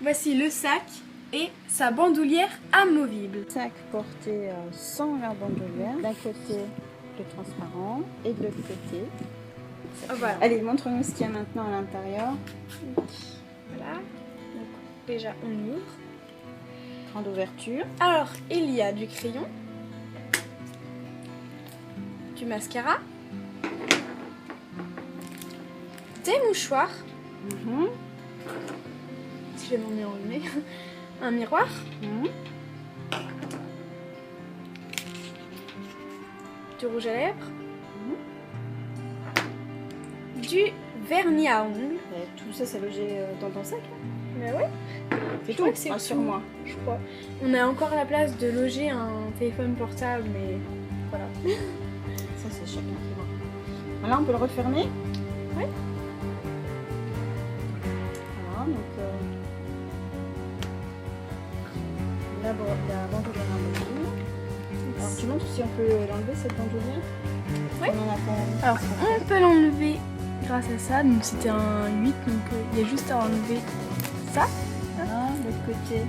Voici le sac et sa bandoulière amovible. Sac porté sans la bandoulière. D'un côté le transparent et de l'autre côté. Voilà. Allez, montre-nous ce qu'il y a maintenant à l'intérieur. Voilà. Donc, déjà, on ouvre. Grande ouverture. Alors, il y a du crayon, du mascara, des mouchoirs, si j'ai mon miroir allumé, un miroir, du rouge à lèvres, du vernis à ongles. Et tout ça, c'est logé dans ton sac. Mais ouais, C'est crois tout, que c'est rassure-moi. je crois. On a encore la place de loger un téléphone portable, mais voilà. Ça, c'est chacun qui voit. Voilà, on peut le refermer. Oui. Voilà, donc la bandoulière amovible. Alors, tu montres si on peut l'enlever, cette bandoulière? Oui. On en a pas... Alors, on peut l'enlever grâce à ça. Donc, c'était un 8, donc il y a juste à enlever ça. Voilà, de l'autre côté.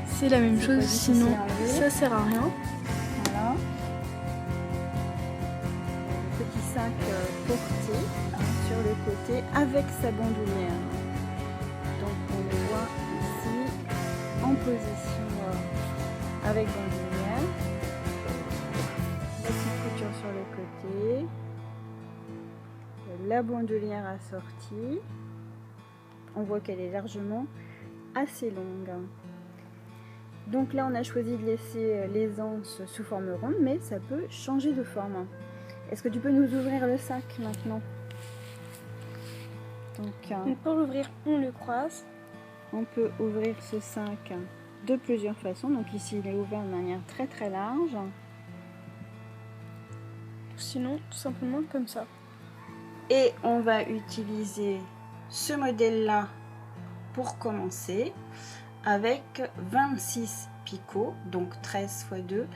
C'est la même C'est chose, pas difficile sinon à enlever. ça sert à rien. Voilà. Petit sac porté sur le côté avec sa bandoulière. Donc on le voit ici en position avec bandoulière. La petite couture sur le côté. La bandoulière assortie. On voit qu'elle est largement assez longue. Donc là, on a choisi de laisser les anses sous forme ronde, mais ça peut changer de forme. Est-ce que tu peux nous ouvrir le sac maintenant? Donc, Pour l'ouvrir, on le croise. on peut ouvrir ce sac de plusieurs façons. Donc ici, il est ouvert de manière très très large. Sinon, tout simplement comme ça. Et on va utiliser ce modèle-là pour commencer, avec 26 picots, donc 13 x 2,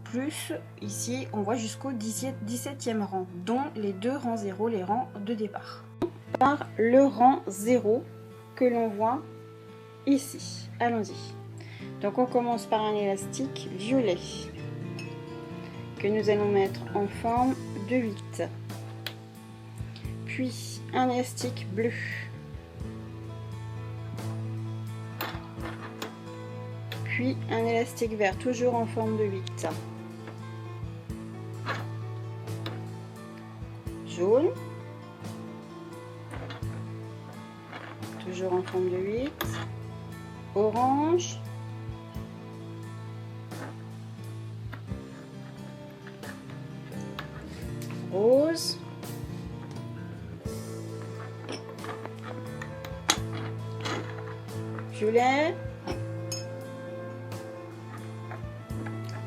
plus ici on voit jusqu'au 17e rang, dont les deux rangs 0, les rangs de départ. Par le rang 0 que l'on voit ici. Allons-y. Donc on commence par un élastique violet que nous allons mettre en forme de 8. Puis un élastique bleu. Puis un élastique vert, toujours en forme de 8. Jaune. Toujours en forme de 8. Orange. Rose. Violet.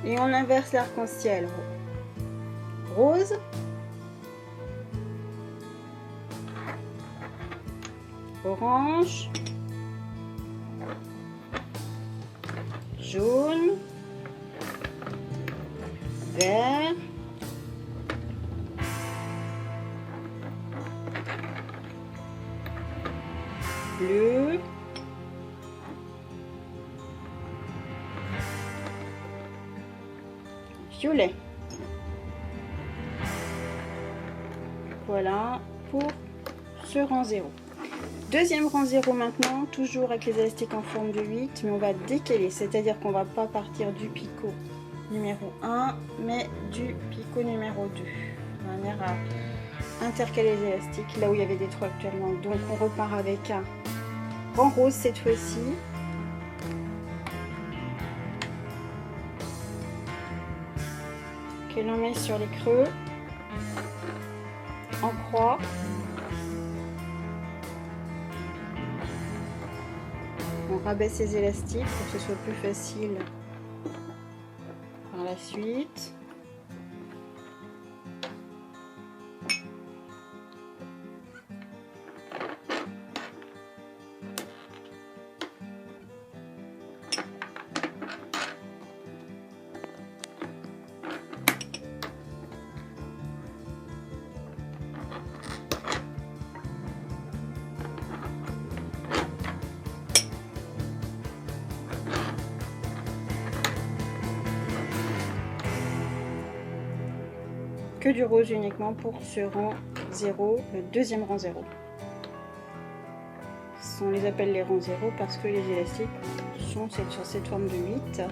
Et on inverse l'arc-en-ciel. Rose. Orange. Jaune. Vert. Bleu. Violet. Voilà pour ce rang 0. Deuxième rang 0 maintenant, toujours avec les élastiques en forme de 8, mais on va décaler, c'est-à-dire qu'on va pas partir du picot numéro 1, mais du picot numéro 2, de manière à intercaler les élastiques là où il y avait des trous actuellement. Donc on repart avec un rang rose cette fois-ci. Que l'on met sur les creux en croix. On rabaisse les élastiques pour que ce soit plus facile par la suite. que du rose uniquement pour ce rang 0, le deuxième rang 0. On les appelle les rangs 0 parce que les élastiques sont sur cette forme de 8.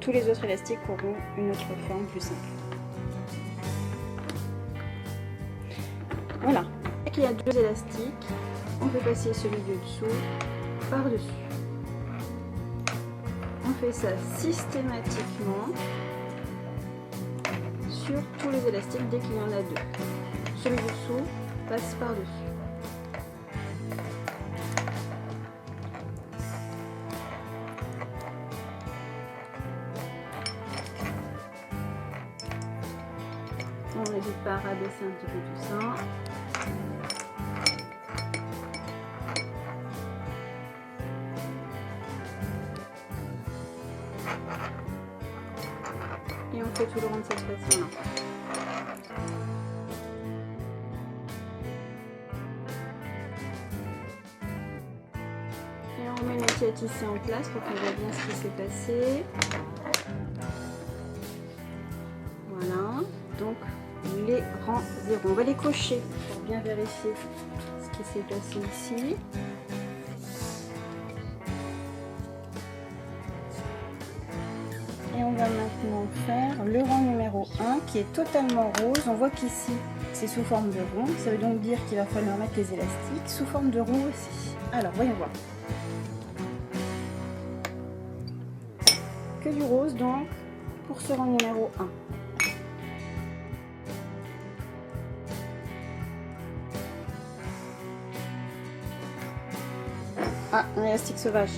Tous les autres élastiques auront une autre forme plus simple. Voilà. Dès qu'il y a 2 élastiques, on peut passer celui du dessous par-dessus. On fait ça systématiquement sur tous les élastiques dès qu'il y en a 2. Celui du dessous passe par-dessus. On n'hésite pas à rabaisser un petit peu tout ça. Et on fait tout le rond de cette façon-là. Et on remet notre pièce ici en place pour qu'on voit bien ce qui s'est passé. Voilà. Donc les rangs 0. On va les cocher pour bien vérifier ce qui s'est passé ici. Et on va maintenant faire le rang numéro 1 qui est totalement rose. On voit qu'ici c'est sous forme de rond. Ça veut donc dire qu'il va falloir mettre les élastiques sous forme de rond aussi. Alors voyons voir. Que du rose donc pour ce rang numéro 1. Ah, un élastique sauvage.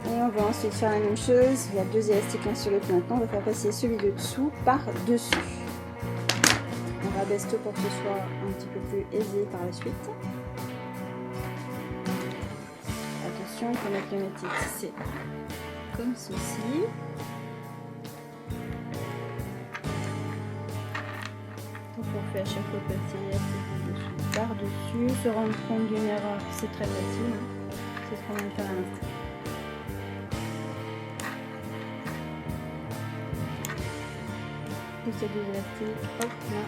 Et on va ensuite faire la même chose. Il y a 2 élastiques l'un sur l'autre maintenant. On va faire passer celui de dessous par-dessus. On rabaisse tout pour que ce soit un petit peu plus aisé par la suite. Attention, il faut mettre le métier tissé comme ceci. On fait à chaque fois passer par-dessus, se rendre compte d'une erreur, c'est très facile, hein. C'est ce qu'on vient de faire à l'instant. Ces 2 élastiques, hop là,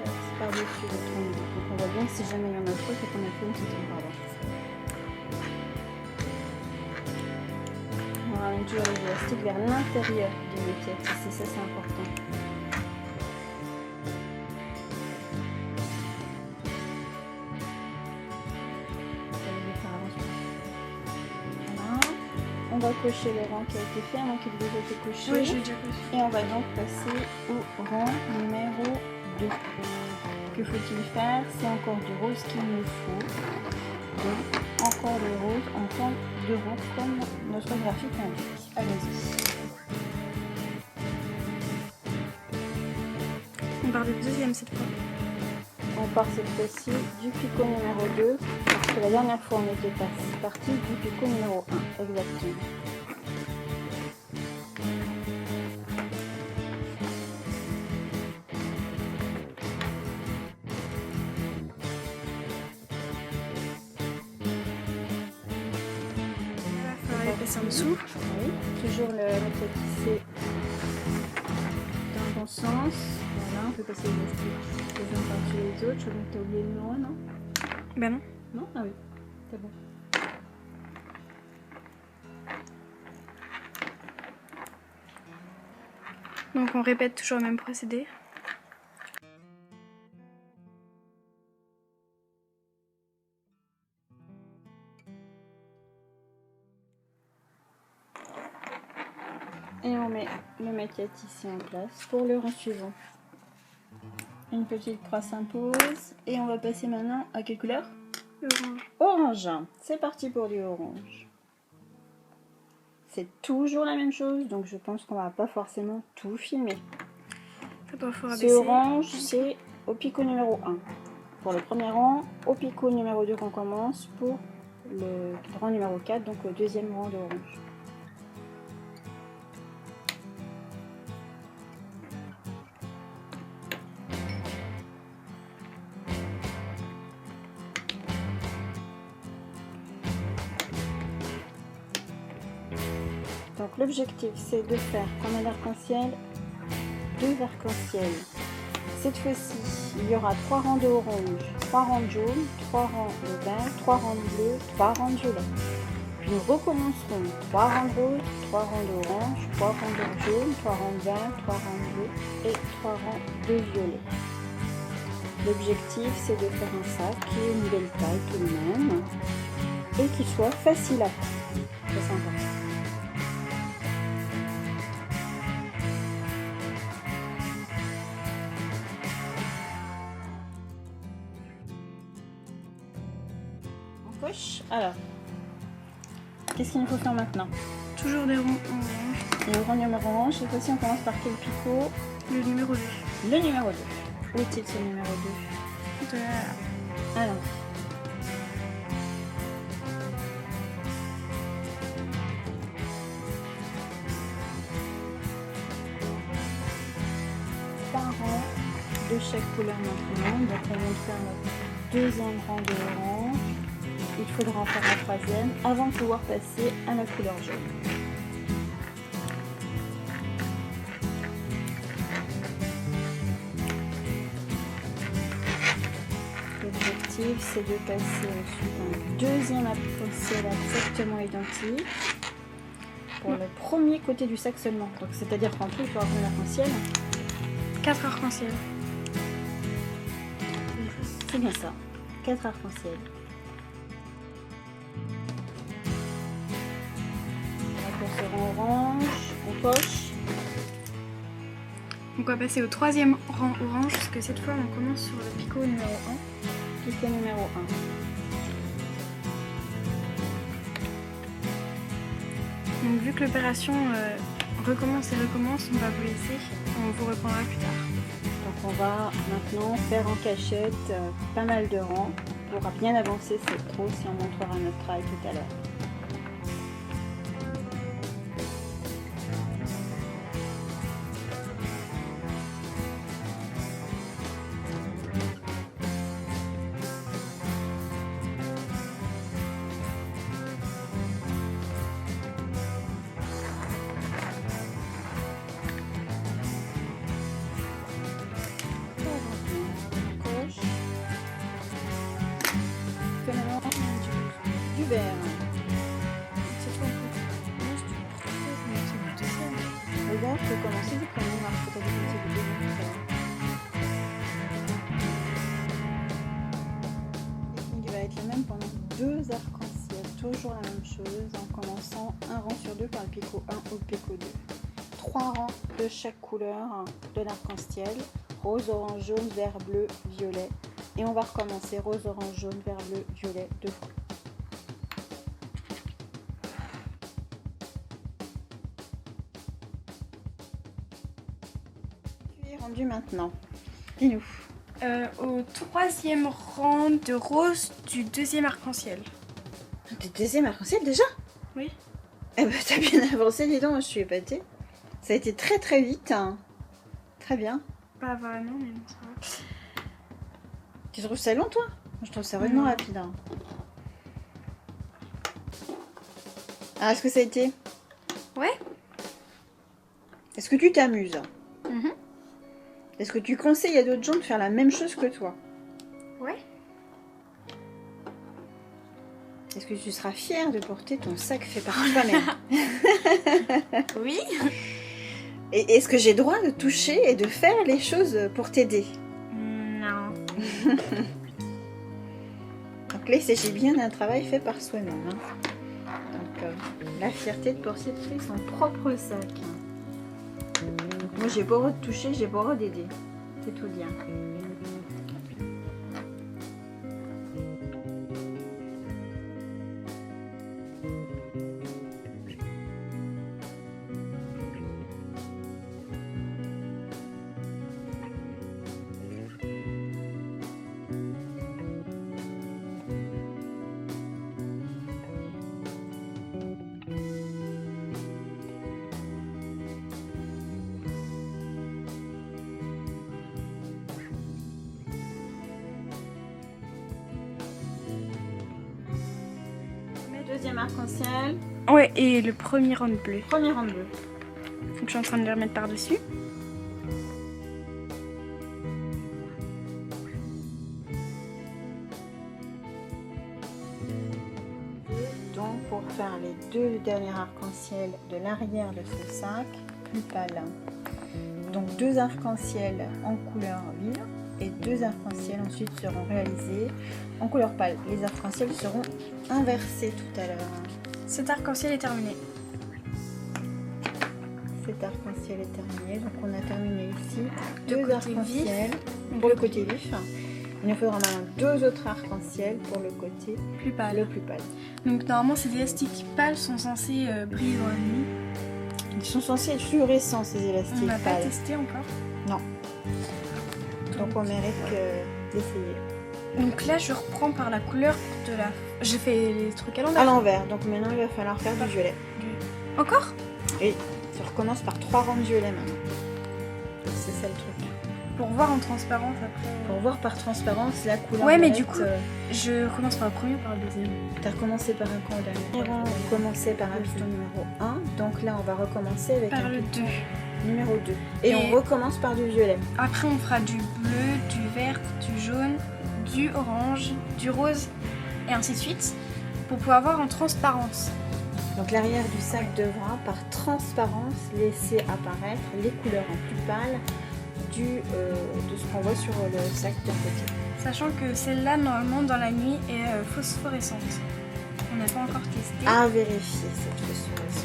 passe par-dessus le tronc. Donc on voit bien que si jamais il y en a trop, c'est qu'on a fait une petite erreur. On ramène toujours les élastiques vers l'intérieur du métier, c'est ça, c'est important. On va cocher le rang qui a été fait, avant qu'il ait déjà été coché. Oui, je l'ai déjà coché. Et on va donc passer au rang numéro 2. Que faut-il faire? C'est encore du rose qu'il nous faut. Donc, encore le rose en forme de rang comme notre graphique indique. Allons-y. On part du deuxième cette fois. On part cette fois-ci du picot numéro 2. Parce que la dernière fois on était parti du picot numéro 1. Exactement. Passer en dessous. Oui, toujours le métier tissé dans le bon sens. Voilà, on peut passer les élastiques les uns par-dessus les autres. Je crois que tu as oublié le numéro, non? Ben non. Non? Ah oui, c'est bon. Donc on répète toujours le même procédé. Et on met le métier tissé en place pour le rang suivant. Une petite croix s'impose. Et on va passer maintenant à quelle couleur? Orange. Orange. C'est parti pour du orange. C'est toujours la même chose, donc je pense qu'on va pas forcément tout filmer. Ce orange, c'est au picot numéro 1 pour le premier rang, au picot numéro 2 qu'on commence pour le rang numéro 4, donc le deuxième rang d'orange. Donc l'objectif c'est de faire comme un arc-en-ciel, 2 arcs-en-ciel. Cette fois-ci, il y aura 3 rangs de orange, 3 rangs de jaune, 3 rangs de vert, 3 rangs de bleu, 3 rangs de violet. Puis nous recommencerons 3 rangs de rose, 3 rangs d'orange, 3 rangs de jaune, 3 rangs de vert, 3 rangs de bleu et 3 rangs de violet. L'objectif c'est de faire un sac qui ait une belle taille tout de même et qui soit facile à faire. C'est sympa. Alors, qu'est-ce qu'il nous faut faire maintenant? Toujours des ronds orange. Le rond numéro orange, cette fois-ci on commence par quel picot? Le numéro 2. Le numéro 2. Où est-il ce numéro 2? Alors. Par rang de chaque couleur maintenant. Donc on va faire notre deuxième rang de orange. Il faudra en faire un troisième avant de pouvoir passer à la couleur jaune. L'objectif c'est de passer ensuite un deuxième arc-en-ciel exactement identique pour le premier côté du sac seulement. Donc c'est-à-dire qu'en tout il faut avoir un arc-en-ciel. 4 arcs-en-ciel. C'est bien ça, 4 arcs-en-ciel. Orange, on coche. Donc on va passer au troisième rang orange parce que cette fois on commence sur le picot numéro 1. Picot numéro 1. Donc vu que l'opération recommence et recommence, on va vous laisser, on vous reprendra plus tard. Donc on va maintenant faire en cachette pas mal de rangs. On pourra bien avancer cette trousse et on montrera notre travail tout à l'heure. Du vert. Le vert peut commencer du premier marque, peut-être du deuxième. La technique va être la même pendant 2 arcs-en-ciel, toujours la même chose, en commençant un rang sur 2 par le picot 1 ou le picot 2. 3 rangs de chaque couleur de l'arc-en-ciel, rose, orange, jaune, vert, bleu, violet. Et on va recommencer rose, orange, jaune, vert, bleu, violet 2 fois. Rendu maintenant. Dis-nous. Au troisième rang de rose du deuxième arc-en-ciel. Du deuxième arc-en-ciel déjà? Oui. Eh ben t'as bien avancé, dis donc, je suis épatée. Ça a été très très vite. Hein. Très bien. Pas vraiment, mais ça va. Tu trouves ça long toi? Je trouve ça vraiment rapide. Hein. Alors est-ce que ça a été? Ouais. Est-ce que tu t'amuses? Est-ce que tu conseilles à d'autres gens de faire la même chose que toi? Ouais. Est-ce que tu seras fière de porter ton sac fait par toi-même? Oui. Et est-ce que j'ai droit de toucher et de faire les choses pour t'aider? Non. Donc là, il s'agit bien d'un travail fait par soi-même. Hein. Donc la fierté de porter son propre sac. Moi, j'ai pas le droit de toucher, j'ai pas le droit d'aider. C'est tout bien. Deuxième arc-en-ciel. Ouais, et le premier rang de bleu. Premier rang de bleu. Donc je suis en train de les remettre par-dessus. Donc pour faire les deux derniers arcs-en-ciel de l'arrière de ce sac, plus pâle. Donc 2 arcs-en-ciel en couleur vive et 2 arcs-en-ciel ensuite seront réalisés en couleur pâle. Les arcs-en-ciel seront inversés tout à l'heure. Cet arc-en-ciel est terminé. Cet arc-en-ciel est terminé, donc on a terminé ici Le 2 côté arcs-en-ciel vif. pour le côté vif. Il nous faudra maintenant 2 autres arcs-en-ciel pour le côté Plus pâle. le plus pâle. Donc normalement ces élastiques pâles sont censés briller dans la nuit. Ils sont censés être fluorescents ces On élastiques n'a pas pâles. testé encore. Non. Donc on mérite d'essayer. Donc là je reprends par la couleur de la... J'ai fait les trucs à À l'envers. l'envers, donc maintenant il va falloir faire du violet. Encore? Et tu recommences par 3 rangs de violet maintenant. C'est ça le truc. Pour voir en transparence après. Pour voir par transparence la couleur. Ouais, mais violette, du coup, je commence par le premier ou par le deuxième? tu as recommencé par un camp au dernier rang. On commençait par un piston numéro 1. Donc là on va recommencer avec Par un le piston 2. numéro 2. Et on recommence par du violet. Après on fera du bleu, du vert, du jaune, du orange, du rose et ainsi de suite pour pouvoir voir en transparence. Donc l'arrière du sac devra par transparence laisser apparaître les couleurs en plus pâles de ce qu'on voit sur le sac d'un côté. Sachant que celle-là normalement dans la nuit est phosphorescente. On n'a pas encore testé. À vérifier cette phosphorescence.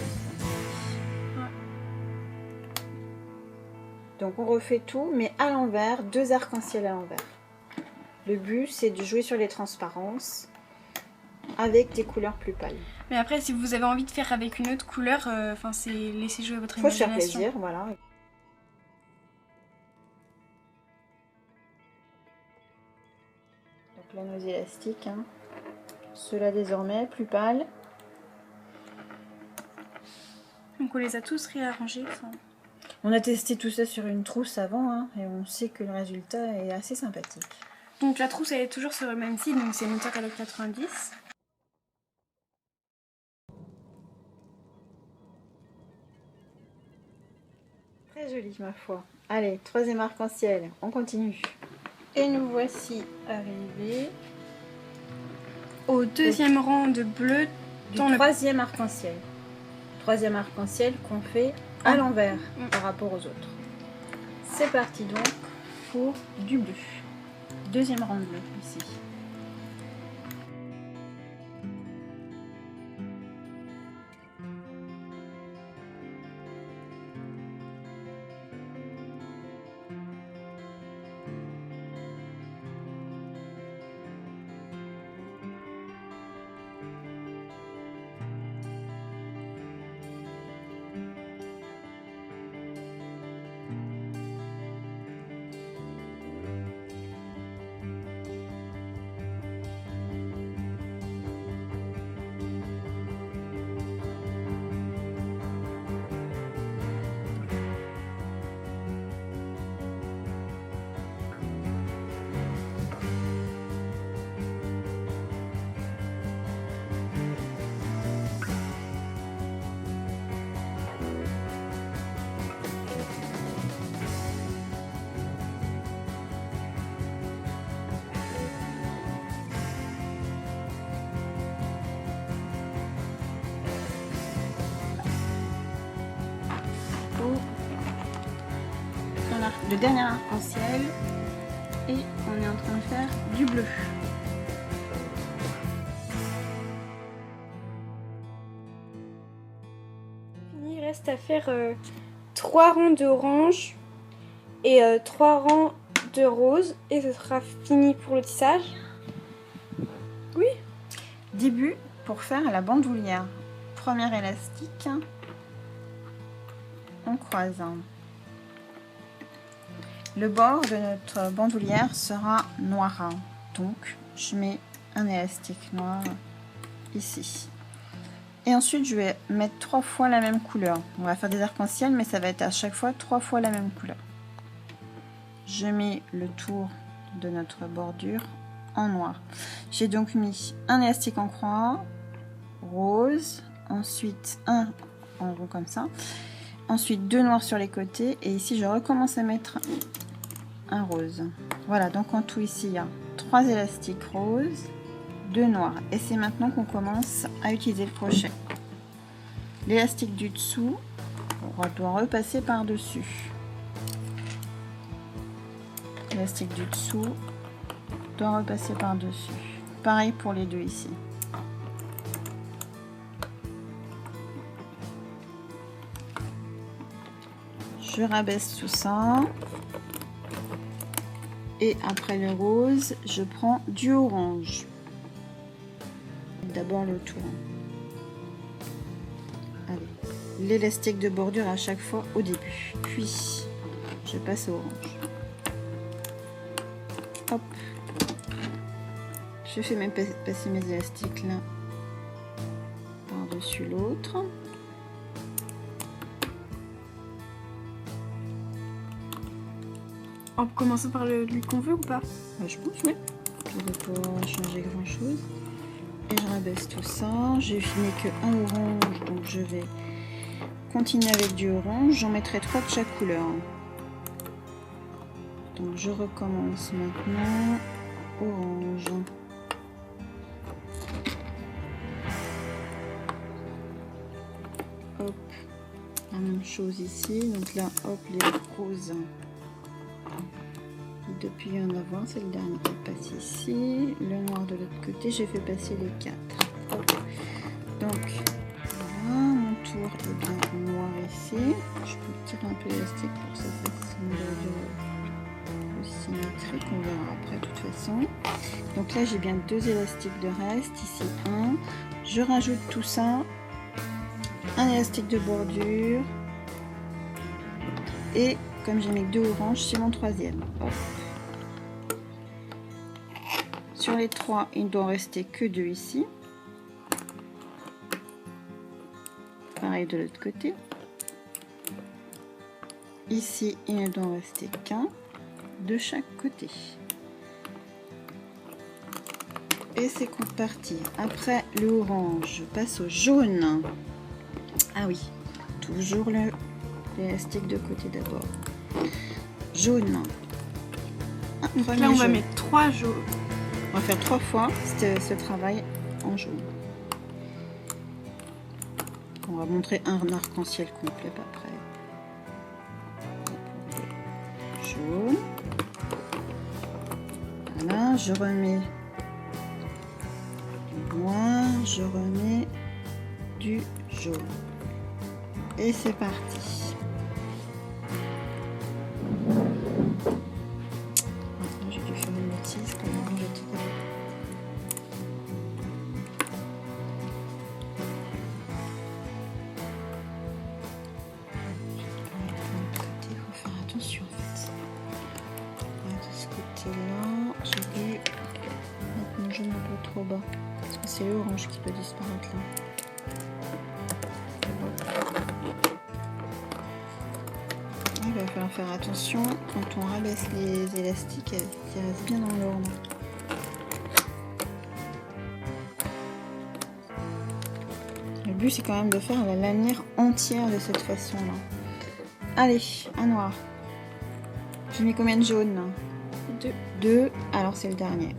Ouais. Donc on refait tout mais à l'envers, 2 arcs-en-ciel à l'envers. Le but c'est de jouer sur les transparences avec des couleurs plus pâles. Mais après si vous avez envie de faire avec une autre couleur, c'est laisser jouer votre Faut se faire imagination. plaisir, voilà. Donc là nos élastiques, hein. Ceux-là désormais plus pâles. Donc on les a tous réarrangés. On a testé tout ça sur une trousse avant, hein, et on sait que le résultat est assez sympathique. Donc la trousse elle est toujours sur le même site, donc c'est Moteur Caloc 90. Très joli ma foi. Allez, 3e arc-en-ciel, on continue. Et nous voici arrivés Au deuxième rang de bleu du dans le... 3e arc-en-ciel. 3e arc-en-ciel qu'on fait à l'envers par rapport aux autres. C'est parti donc pour du bleu. 2e rang de bleu ici. Le dernier arc-en-ciel et on est en train de faire du bleu. Il reste à faire 3 rangs d'orange et 3 rangs de rose et ce sera fini pour le tissage. Oui. Début pour faire la bandoulière. Premier élastique, on croise. Le bord de notre bandoulière sera noir, donc je mets un élastique noir ici. Et ensuite je vais mettre 3 fois la même couleur. On va faire des arcs-en-ciel mais ça va être à chaque fois 3 fois la même couleur. Je mets le tour de notre bordure en noir. J'ai donc mis un élastique en croix, rose, ensuite un en rond comme ça, ensuite 2 noirs sur les côtés, et ici je recommence à mettre un rose. Voilà, donc en tout ici il y a 3 élastiques roses, 2 noirs, et c'est maintenant qu'on commence à utiliser le crochet. L'élastique du dessous, on doit repasser par dessus. L'élastique du dessous doit repasser par dessus. Pareil pour les deux ici. Je rabaisse tout ça. Et après le rose, je prends du orange. D'abord le tour. Allez, l'élastique de bordure à chaque fois au début. Puis, je passe au orange. Hop. Je fais même passer mes élastiques là par-dessus l'autre. En commençant par lui qu'on veut ou pas? Je pense, oui. Je ne vais pas changer grand chose. Et je rabaisse tout ça. J'ai fini que un orange, donc je vais continuer avec du orange. J'en mettrai 3 de chaque couleur. Donc je recommence maintenant. Orange. Hop. La même chose ici. Donc là, hop, les roses. Depuis en avant, c'est le dernier qui passe ici. Le noir de l'autre côté, j'ai fait passer les 4. Hop. Donc, voilà, mon tour est bien noir ici. Je peux tirer un peu l'élastique pour que ça fasse une bordure symétrique. On verra après, de toute façon. Donc là, j'ai bien 2 élastiques de reste. Ici, 1. Je rajoute tout ça. Un élastique de bordure. Et comme j'ai mis 2 oranges, c'est mon 3e. Hop. Sur les 3, il ne doit rester que 2 ici. Pareil de l'autre côté. Ici, il ne doit rester qu'un de chaque côté. Et c'est parti. Après le orange, je passe au jaune. Ah oui, toujours l'élastique de côté d'abord. Jaune. Donc là, on va mettre 3 jaunes. On va faire 3 fois ce travail en jaune. On va montrer un arc-en-ciel complet après. Jaune. Voilà, je remets du noir, je remets du jaune. Et c'est parti. J'ai dû faire une bêtise pour mélanger tout à l'heure. Il faut faire attention en fait. De ce côté-là, j'ai dû mettre mon jaune un peu trop bas. Parce que c'est l'orange qui peut disparaître là. Il va falloir faire attention quand on rabaisse les élastiques, qu'ils restent bien dans l'ordre. Le but c'est quand même de faire la lanière entière de cette façon là. Allez, un noir. J'ai mis combien de jaunes là? 2. 2, alors c'est le dernier.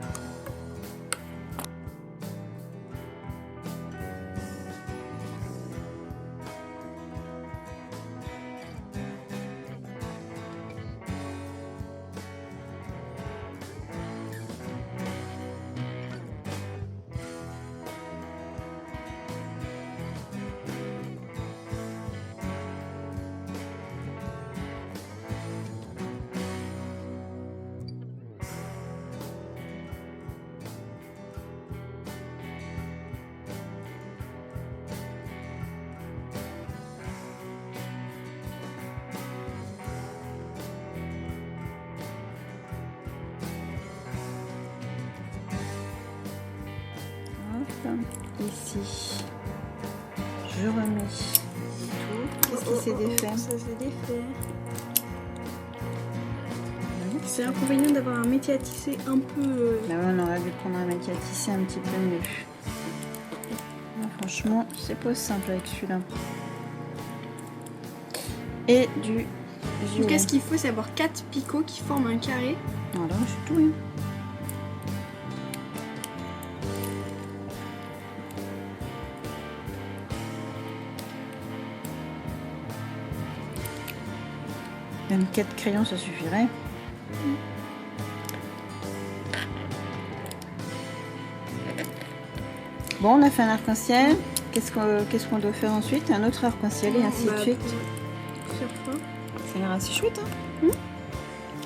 Ici, je remets tout. Qu'est-ce qui s'est défait? Ça s'est défait. C'est l'inconvénient d'avoir un métier à tisser un peu... Là, on aurait dû prendre un métier à tisser un petit peu mieux. Franchement, c'est pas simple avec celui-là. Et du Donc violet. qu'est-ce qu'il faut, c'est avoir 4 picots qui forment un carré. Voilà, c'est tout. Hein. Même 4 crayons, ça suffirait. Bon, on a fait un arc-en-ciel. Qu'est-ce qu'on doit faire ensuite? Un autre arc-en-ciel et ainsi de suite. Ça a l'air assez chouette. Hein.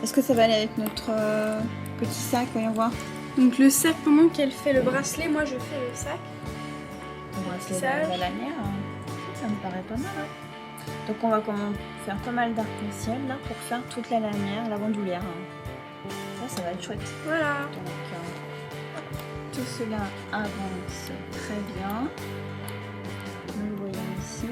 Est-ce que ça va aller avec notre petit sac? Voyons voir. Donc le sac, pendant qu'elle fait le bracelet, moi je fais le sac. Le bracelet Ça, de la lanière, ça me paraît pas mal. Hein. Donc on va faire pas mal d'arc-en-ciel là pour faire toute la lanière, la bandoulière. Hein. Ça va être chouette. Voilà. Donc tout cela avance très bien. Nous le voyons ici.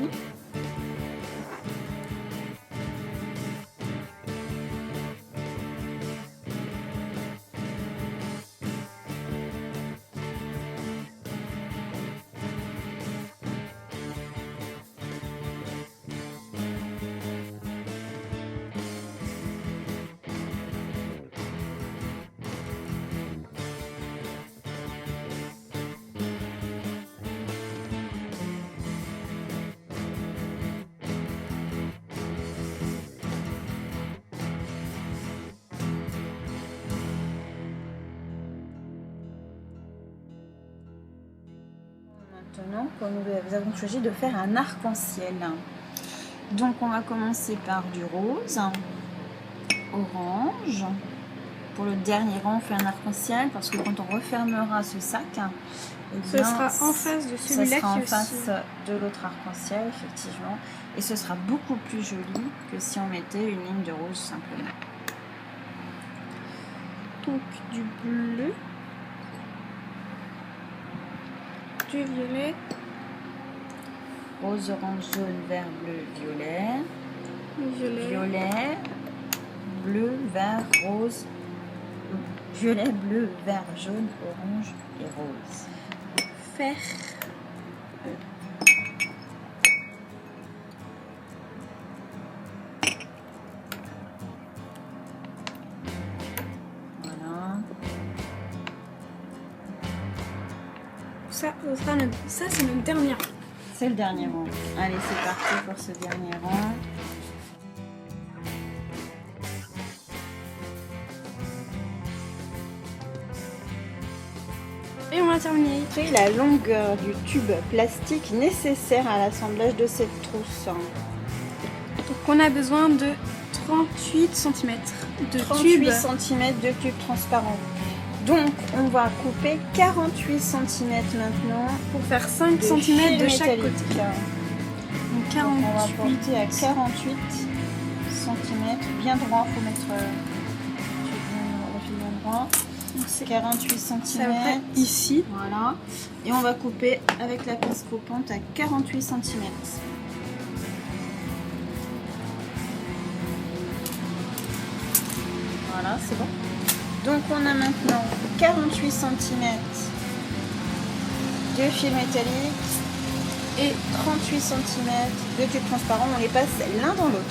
Maintenant, nous avons choisi de faire un arc-en-ciel. Donc on va commencer par du rose, orange. Pour le dernier rang, on fait un arc-en-ciel parce que quand on refermera ce sac, eh bien, Ce sera en face de celui-là ça sera qui en est face aussi. de l'autre arc-en-ciel, effectivement. Et ce sera beaucoup plus joli que si on mettait une ligne de rose simplement. Donc du bleu, du violet, Rose, orange, jaune, vert, bleu, violet. du violet, Violet, bleu, vert, rose. Violet, bleu, vert, jaune, orange et rose. fer, Voilà. ça c'est notre dernier. C'est le dernier rang. Allez, c'est parti pour ce dernier rang. Et on a terminé. Pris la longueur du tube plastique nécessaire à l'assemblage de cette trousse. Donc on a besoin de 38 cm de 38 tube. cm de tube transparent. Donc, on va couper 48 cm maintenant Pour faire 5 de cm fil de chaque métallique. côté. Donc Donc, on va 48. porter à 48 cm, bien droit, il faut mettre le fil bien droit. Donc c'est 48 ça va cm. ici. Voilà. Et on va couper avec la pince coupante à 48 cm. Voilà, c'est bon. Donc on a maintenant 48 cm de fil métallique et 38 cm de tube transparent. On les passe l'un dans l'autre.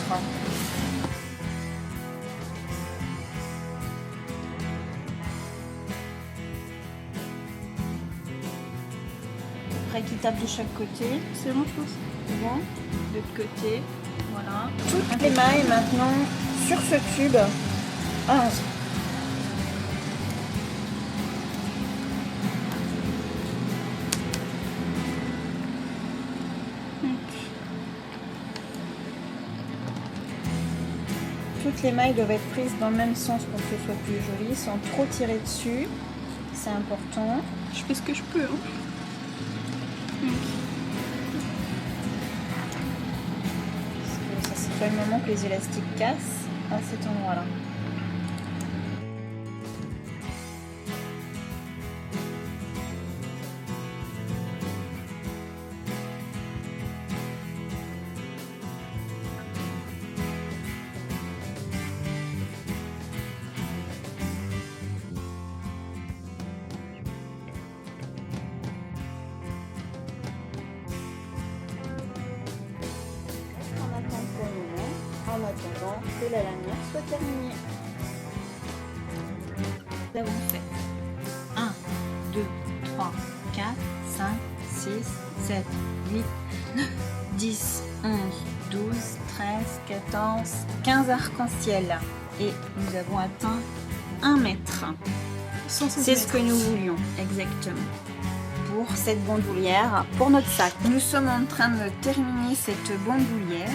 Après équitable de chaque côté. C'est bon, je pense. Bon, de l'autre côté. Voilà. Toutes les mailles maintenant sur ce tube. Ah, toutes les mailles doivent être prises dans le même sens pour que ce soit plus joli, sans trop tirer dessus. C'est important. Je fais ce que je peux. Hein. Parce que ça c'est pas le moment que les élastiques cassent à cet endroit-là. en attendant que la lanière soit terminée. Nous avons fait 1, 2, 3, 4, 5, 6, 7, 8, 9, 10, 11, 12, 13, 14, 15 arcs-en-ciel. Et nous avons atteint 1 mètre. C'est ce que nous voulions, exactement. Pour cette bandoulière, pour notre sac. Nous sommes en train de terminer cette bandoulière.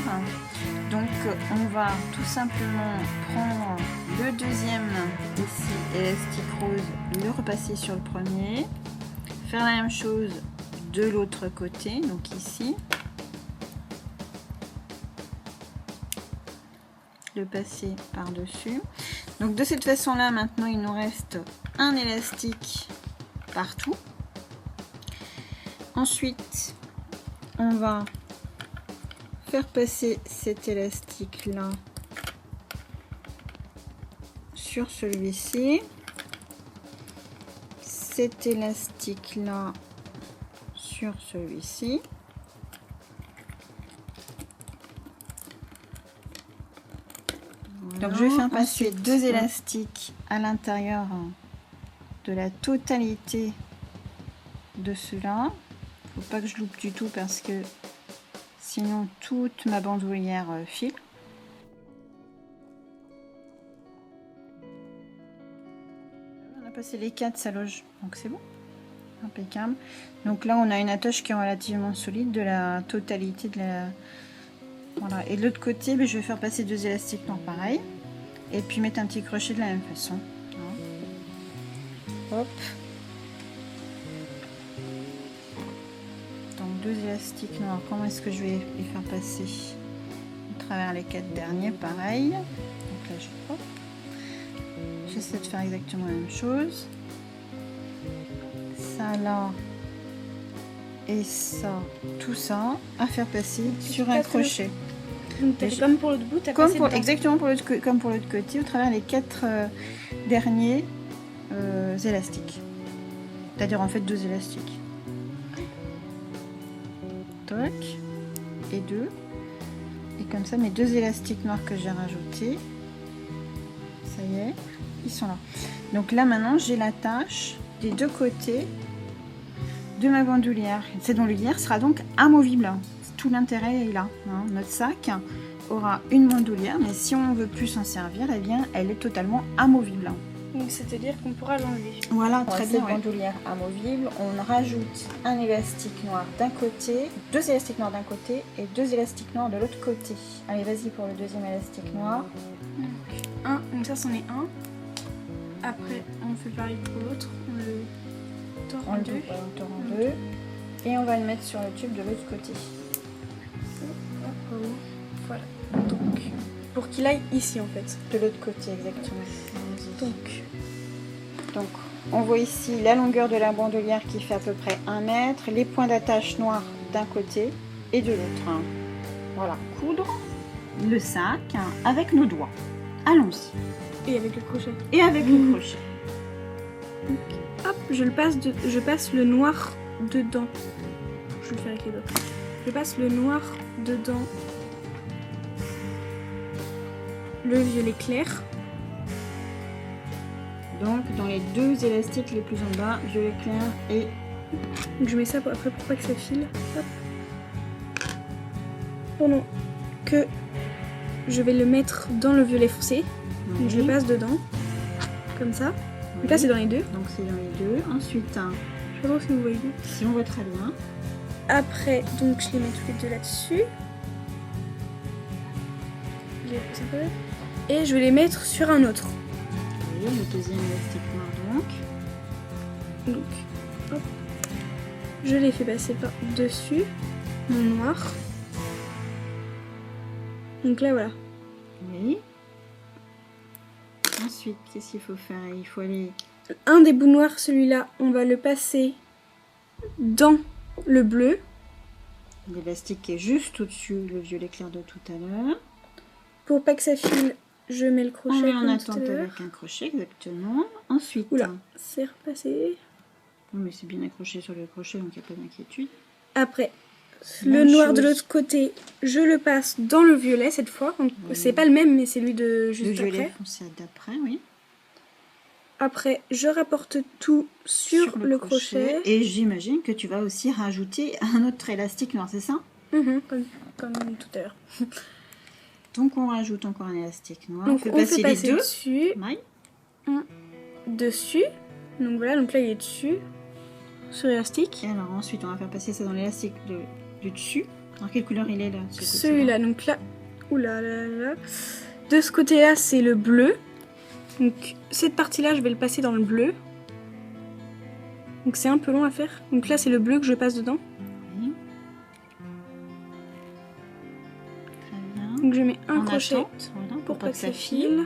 Donc on va tout simplement prendre le deuxième ici, élastique rose, le repasser sur le premier. Faire la même chose de l'autre côté, donc ici. Le passer par-dessus. Donc de cette façon-là, maintenant il nous reste un élastique partout. Ensuite, on va faire passer cet élastique-là sur celui-ci. Cet élastique-là sur celui-ci. Donc je vais faire passer deux élastiques à l'intérieur de la totalité de cela. Faut pas que je loupe du tout parce que sinon toute ma bandoulière file. On a passé les 4, ça loge, donc c'est bon. Impeccable. Donc là on a une attache qui est relativement solide de la totalité de la... Voilà. Et de l'autre côté, je vais faire passer deux élastiques noirs pareil. Et puis mettre un petit crochet de la même façon. Hop. Donc deux élastiques noirs. Comment est-ce que je vais les faire passer? À travers les 4 derniers, pareil. Donc là, j'essaie de faire exactement la même chose. Ça là. Et ça, tout ça, à faire passer sur un crochet. Donc comme pour l'autre bout, tu as passé dedans. Exactement comme pour l'autre côté, au travers les 4 derniers élastiques. C'est-à-dire en fait 2 élastiques. Toc. Et 2. Et comme ça, mes 2 élastiques noirs que j'ai rajoutés, ça y est, ils sont là. Donc là maintenant, j'ai l'attache des 2 côtés de ma bandoulière. Cette bandoulière sera donc amovible. Tout l'intérêt est là. Hein. Notre sac aura une bandoulière, mais si on veut plus s'en servir, eh bien, elle est totalement amovible. Donc c'est-à-dire qu'on pourra l'enlever. Voilà, très bien. Cette bandoulière amovible, on rajoute un élastique noir d'un côté, 2 élastiques noirs d'un côté et 2 élastiques noirs de l'autre côté. Allez, vas-y pour le deuxième élastique noir. Donc ça, c'en est un. Après, on fait pareil pour l'autre. On le tord en deux. Et on va le mettre sur le tube de l'autre côté. Voilà. Donc, pour qu'il aille ici en fait. De l'autre côté, exactement. Donc, on voit ici la longueur de la bandoulière qui fait à peu près 1 mètre, les points d'attache noirs d'un côté et de l'autre. Voilà, coudre le sac avec nos doigts. Allons-y. Et avec le crochet. Et avec le crochet. Donc, hop, je passe le noir dedans. Je vais le faire avec les doigts. Je passe le noir dedans le violet clair. Donc dans les 2 élastiques les plus en bas, violet clair et... Donc je mets ça après pour pas que ça file. Hop. Pendant que je vais le mettre dans le violet foncé. Oui. Donc je le passe dedans. Comme ça. Oui. Donc là c'est dans les 2. Donc c'est dans les 2. Ensuite, je sais pas si vous voyez. Si on voit très bien. Après, donc je les mets tous les 2 là-dessus. Je les pousse un peu. Et je vais les mettre sur un autre. Oui, le deuxième élastique noir donc. Donc, hop. Je les fais passer par-dessus mon noir. Donc là, voilà. Oui. Ensuite, qu'est-ce qu'il faut faire? Il faut aller... Un des bouts noirs, celui-là, on va le passer dans le bleu. L'élastique qui est juste au-dessus, le violet clair de tout à l'heure. Pour pas que ça file, je mets le crochet. On met en attente avec un crochet, exactement. Ensuite... Oula, c'est repassé. Non, mais c'est bien accroché sur le crochet, donc il n'y a pas d'inquiétude. Après, Le Même noir de chose. l'autre côté, je le passe dans le violet cette fois. Donc, c'est pas le même, mais c'est lui de Le juste violet après. foncé d'après, oui. Après, je rapporte tout sur le crochet. Et j'imagine que tu vas aussi rajouter un autre élastique noir, c'est ça? Comme tout à l'heure. Donc on rajoute encore un élastique noir. Donc, on fait passer les deux. dessus. Maille. Dessus. Donc voilà, donc là il est dessus. Sur l'élastique. Et alors ensuite on va faire passer ça dans l'élastique du dessus. Alors quelle couleur il est là? Celui-là, donc là. Oula là là. De ce côté-là, c'est le bleu. Donc cette partie-là, je vais le passer dans le bleu. Donc c'est un peu long à faire. Donc là, c'est le bleu que je passe dedans. Oui. Très bien. Donc je mets un En crochet attente, voilà, pour pas que ça file.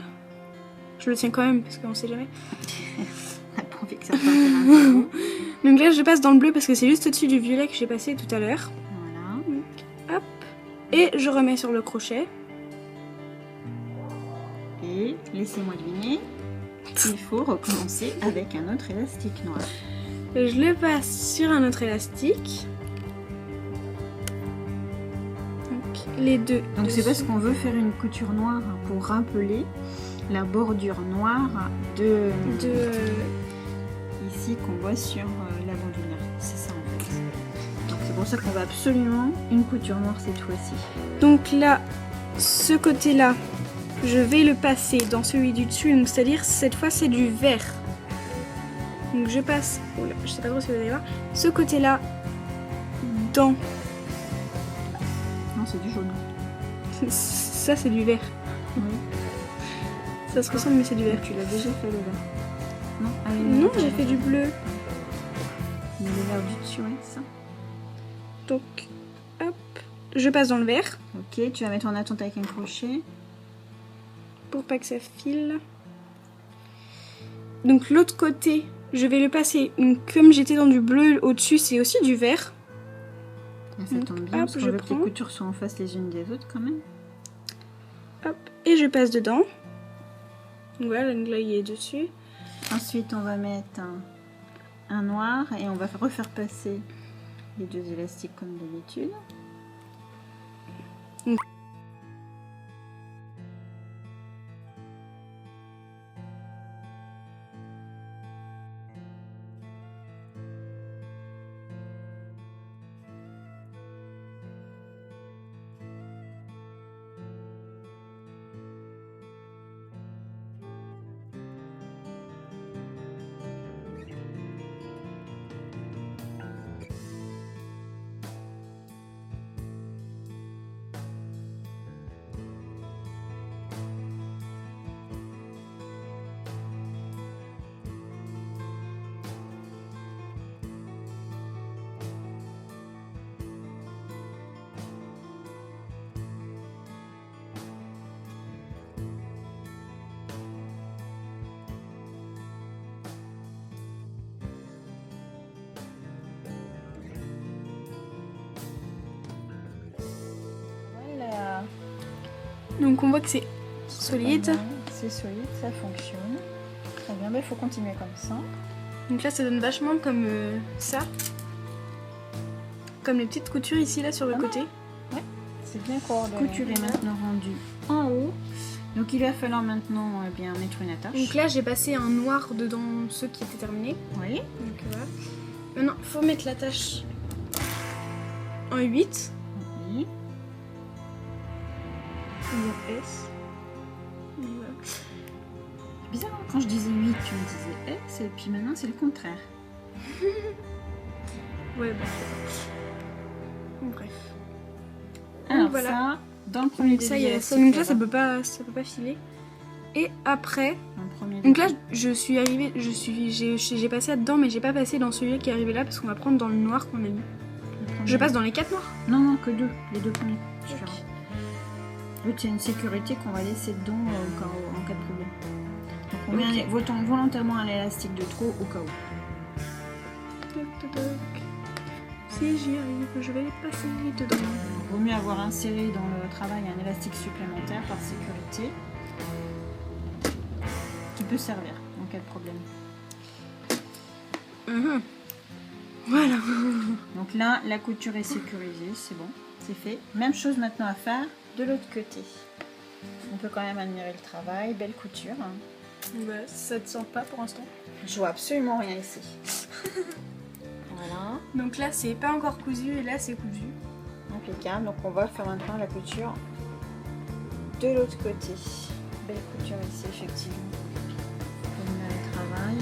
Je le tiens quand même parce qu'on sait jamais. On n'a pas envie que ça parte un peu haut. Donc là, je passe dans le bleu parce que c'est juste au-dessus du violet que j'ai passé tout à l'heure. Voilà. Donc, hop. Et je remets sur le crochet. Et laissez-moi deviner, il faut recommencer avec un autre élastique noir. Je le passe sur un autre élastique. Donc les deux. Donc c'est dessus. parce qu'on veut faire une couture noire pour rappeler la bordure noire de ici qu'on voit sur la bandoulière. C'est ça en fait. Donc c'est pour ça qu'on va absolument une couture noire cette fois-ci. Donc là, ce côté-là, je vais le passer dans celui du dessus. Donc c'est-à-dire cette fois c'est du vert. Donc je passe. Oh là, je sais pas trop si vous allez voir. Ce côté-là dans. Non, c'est du jaune. Ça c'est du vert. Oui. Ça se ressemble mais c'est du vert. Tu l'as déjà fait le vert. Non, ah oui, Non, j'ai fait du bleu. Mais le vert du dessus, oui, ça. Donc, hop, je passe dans le vert Ok, tu vas mettre en attente avec un crochet. pour pas que ça file. Donc l'autre côté, je vais le passer. Donc, comme j'étais dans du bleu au-dessus, c'est aussi du vert. Et ça Donc, tombe bien, hop, parce qu'on je veut que les prends. coutures soient en face les unes des autres quand même. Hop, et je passe dedans. Donc voilà, donc là il est dessus. Ensuite, on va mettre un noir et on va refaire passer les deux élastiques comme d'habitude. Voilà. Donc on voit que c'est solide. C'est solide, ça fonctionne. Très bien, il faut continuer comme ça. Donc là ça donne vachement comme ça. Comme les petites coutures ici là sur le côté. C'est bien coordonné. Couture est maintenant rendue en haut. Donc il va falloir maintenant bien mettre une attache. Donc là j'ai passé un noir dedans ceux qui étaient terminés. Oui. Donc voilà. Maintenant il faut mettre l'attache en 8. Oui. En S. Donc voilà. C'est bizarre, hein, quand je disais 8, tu me disais S, et puis maintenant c'est le contraire. Ouais bon. Bref. Alors voilà. ça, dans le premier Ça y est, élastique, donc là ça peut pas filer. Et après, dans le premier donc là début. je suis arrivée, j'ai passé là-dedans mais j'ai pas passé dans celui qui est arrivé là parce qu'on va prendre dans le noir qu'on a mis. Le premier. Je passe dans les 4 noirs. Non, que deux, les deux premiers. Différents. L'autre, c'est une sécurité qu'on va laisser dedans en cas de problème. Donc on met volontairement un élastique de trop au cas où. Toc, toc, toc. Si j'y arrive, je vais passer dedans. Il vaut mieux avoir inséré dans le travail un élastique supplémentaire par sécurité qui peut servir en cas de problème. Voilà. Donc là, la couture est sécurisée, c'est bon, c'est fait. Même chose maintenant à faire de l'autre côté. On peut quand même admirer le travail, belle couture. Hein. Bah, ça te sent pas pour l'instant. Je vois absolument rien ici. Voilà. Donc là, c'est pas encore cousu et là, c'est cousu. Impeccable. Donc on va faire maintenant la couture de l'autre côté. Belle couture ici, effectivement. On a le travail.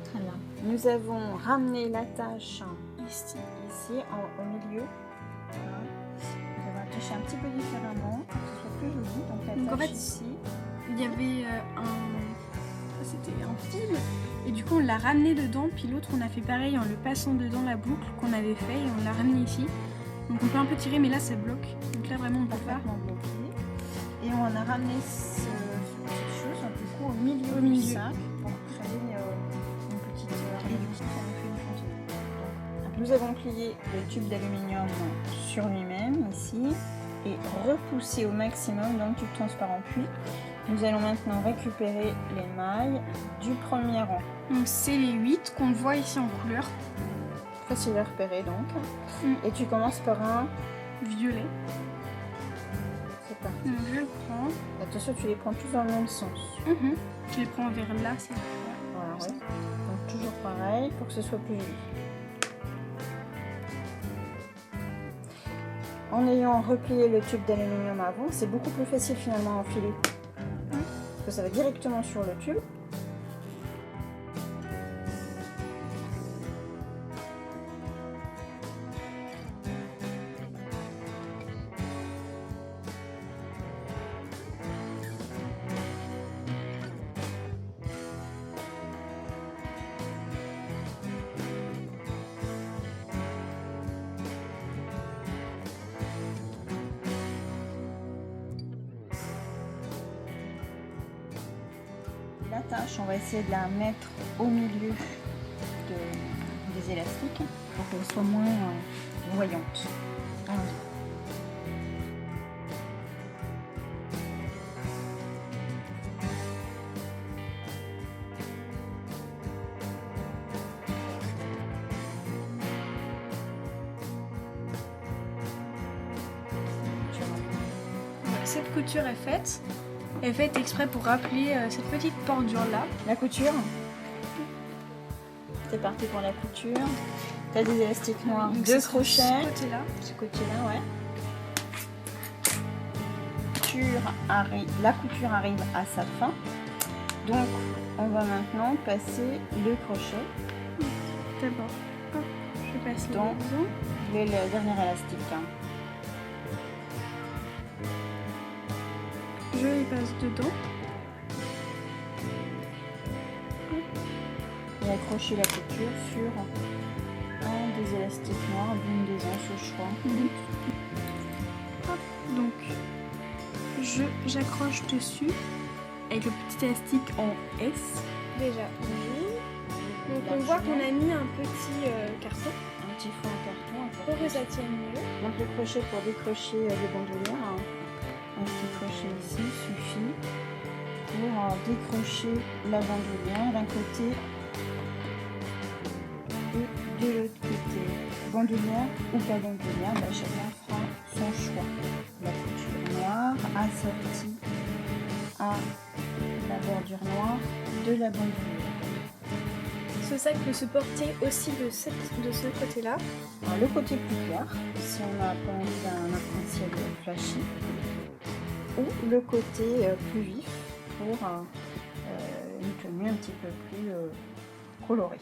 Très bien. Nous avons ramené l'attache ici au milieu. Voilà. Nous avons attaché un petit peu différemment pour que ce soit plus joli. Donc en fait, ici. Il y avait c'était un fil et du coup on l'a ramené dedans, puis l'autre on a fait pareil en le passant dedans la boucle qu'on avait fait et on l'a ramené ici. Donc on peut un peu tirer mais là ça bloque. Donc là vraiment on peut pas. Et on a ramené ce petite chose du coup au milieu du sac pour créer une petite réduction. Ça nous fait une fontaine. Donc, nous avons plié le tube d'aluminium sur lui-même ici et repoussé au maximum dans le tube transparent. Puis nous allons maintenant récupérer les mailles du premier rang. Donc c'est les 8 qu'on voit ici en couleur. Facile à repérer donc. Et tu commences par un violet. C'est parti. Donc je le prends. Attention, tu les prends tous dans le même sens. Je les prends vers là, c'est voilà, ouais. Donc toujours pareil pour que ce soit plus joli. En ayant replié le tube d'aluminium avant, c'est beaucoup plus facile finalement à enfiler. Parce que ça va directement sur le tube. L'attache, on va essayer de la mettre au milieu des élastiques pour qu'elle soit moins voyante. Cette couture est faite. Elle est faite exprès pour rappeler cette petite bordure là. La couture. C'est parti pour la couture. Tu as des élastiques noirs, donc 2 crochets. Ce côté-là, ouais. La couture arrive à sa fin. Donc, on va maintenant passer le crochet. D'abord, je passe dans le dernier élastique. Je les passe dedans. Et accrocher la couture sur un des élastiques noirs d'une des anses au choix. Donc, j'accroche dessus avec le petit élastique en S. Déjà. Donc on voit qu'on a mis un petit carton. Un petit fond de carton. Pour que ça tienne mieux. Donc le crochet pour décrocher les bandoulières. Un petit crochet ici suffit pour décrocher la bandoulière d'un côté et de l'autre côté. Bandoulière ou pas bandoulière, chacun fera son choix. La couture noire assortie à la bordure noire de la bandoulière. Ce sac peut se porter aussi de ce côté-là. Le côté plus clair, si on a pas envie d'un arc-en-ciel flashy, ou le côté plus vif pour une tenue un petit peu plus colorée.